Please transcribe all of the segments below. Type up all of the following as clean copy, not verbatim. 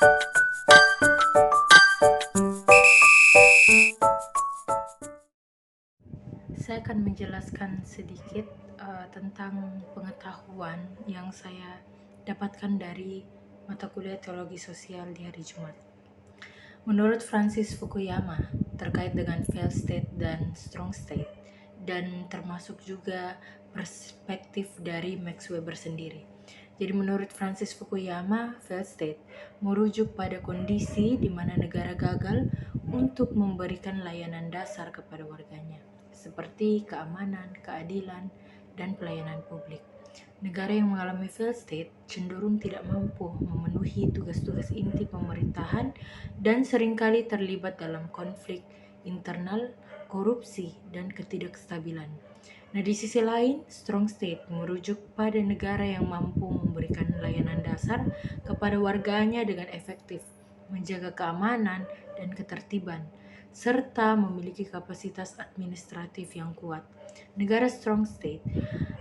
Saya akan menjelaskan sedikit tentang pengetahuan yang saya dapatkan dari mata kuliah teologi sosial di hari Jumat. Menurut Francis Fukuyama, terkait dengan failed state dan strong state, dan termasuk juga perspektif dari Max Weber sendiri. Jadi menurut Francis Fukuyama, failed state merujuk pada kondisi di mana negara gagal untuk memberikan layanan dasar kepada warganya, seperti keamanan, keadilan, dan pelayanan publik. Negara yang mengalami failed state cenderung tidak mampu memenuhi tugas-tugas inti pemerintahan dan seringkali terlibat dalam konflik internal, korupsi, dan ketidakstabilan. Nah, di sisi lain, strong state merujuk pada negara yang mampu memberikan layanan dasar kepada warganya dengan efektif, menjaga keamanan dan ketertiban, serta memiliki kapasitas administratif yang kuat. Negara strong state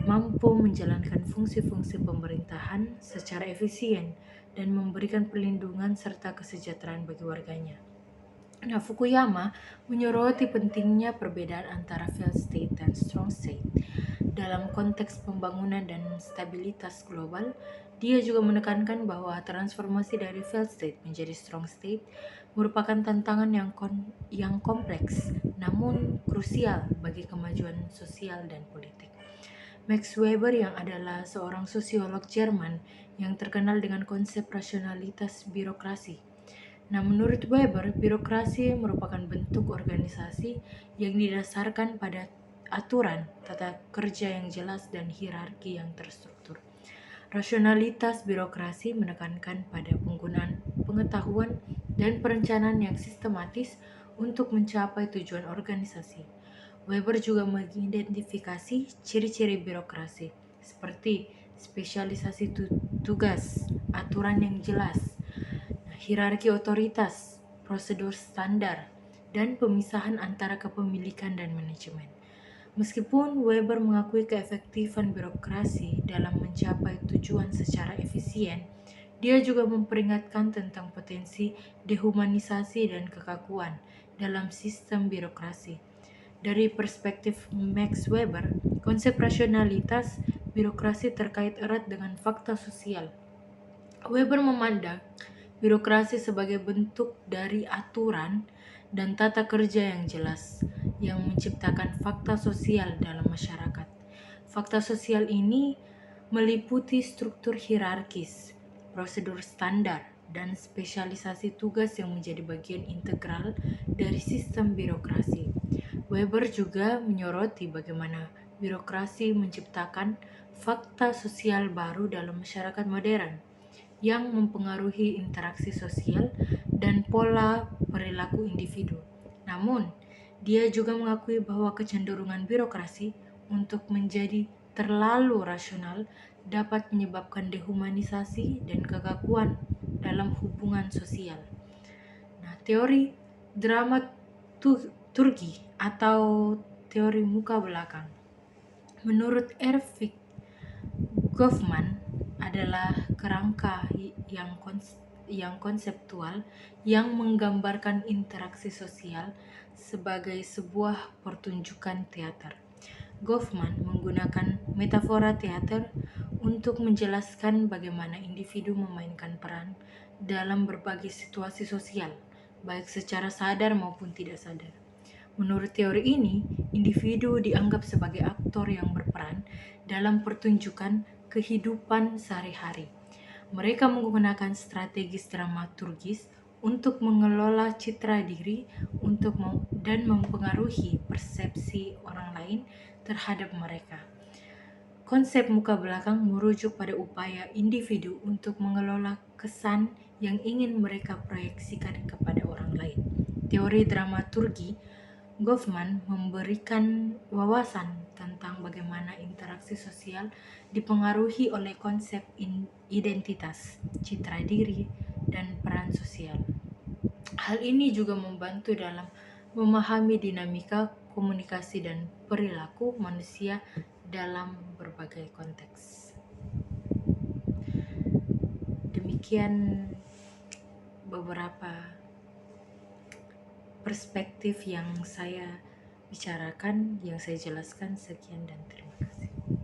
mampu menjalankan fungsi-fungsi pemerintahan secara efisien dan memberikan perlindungan serta kesejahteraan bagi warganya. Nah, Fukuyama menyoroti pentingnya perbedaan antara failed state dan strong state. Dalam konteks pembangunan dan stabilitas global, dia juga menekankan bahwa transformasi dari failed state menjadi strong state merupakan tantangan yang kompleks, namun krusial bagi kemajuan sosial dan politik. Max Weber yang adalah seorang sosiolog Jerman yang terkenal dengan konsep rasionalitas birokrasi. Nah, menurut Weber, birokrasi merupakan bentuk organisasi yang didasarkan pada aturan, tata kerja yang jelas, dan hierarki yang terstruktur. Rasionalitas birokrasi menekankan pada penggunaan pengetahuan dan perencanaan yang sistematis untuk mencapai tujuan organisasi. Weber juga mengidentifikasi ciri-ciri birokrasi seperti spesialisasi tugas, aturan yang jelas, hierarki otoritas, prosedur standar, dan pemisahan antara kepemilikan dan manajemen. Meskipun Weber mengakui keefektifan birokrasi dalam mencapai tujuan secara efisien, dia juga memperingatkan tentang potensi dehumanisasi dan kekakuan dalam sistem birokrasi. Dari perspektif Max Weber, konsep rasionalitas birokrasi terkait erat dengan fakta sosial. Weber memandang birokrasi sebagai bentuk dari aturan dan tata kerja yang jelas yang menciptakan fakta sosial dalam masyarakat. Fakta sosial ini meliputi struktur hierarkis, prosedur standar, dan spesialisasi tugas yang menjadi bagian integral dari sistem birokrasi. Weber juga menyoroti bagaimana birokrasi menciptakan fakta sosial baru dalam masyarakat modern yang mempengaruhi interaksi sosial dan pola perilaku individu. Namun, dia juga mengakui bahwa kecenderungan birokrasi untuk menjadi terlalu rasional dapat menyebabkan dehumanisasi dan kekakuan dalam hubungan sosial. Nah, teori dramaturgi atau teori muka belakang. Menurut Erving Goffman adalah kerangka yang konseptual yang menggambarkan interaksi sosial sebagai sebuah pertunjukan teater. Goffman menggunakan metafora teater untuk menjelaskan bagaimana individu memainkan peran dalam berbagai situasi sosial, baik secara sadar maupun tidak sadar. Menurut teori ini, individu dianggap sebagai aktor yang berperan dalam pertunjukan kehidupan sehari-hari. Mereka menggunakan strategi dramaturgis untuk mengelola citra diri dan mempengaruhi persepsi orang lain terhadap mereka. Konsep muka belakang merujuk pada upaya individu untuk mengelola kesan yang ingin mereka proyeksikan kepada orang lain. Teori dramaturgi Goffman memberikan wawasan tentang bagaimana interaksi sosial dipengaruhi oleh konsep identitas, citra diri, dan peran sosial. Hal ini juga membantu dalam memahami dinamika komunikasi dan perilaku manusia dalam berbagai konteks. Demikian beberapa perspektif yang saya bicarakan, yang saya jelaskan. Sekian dan terima kasih.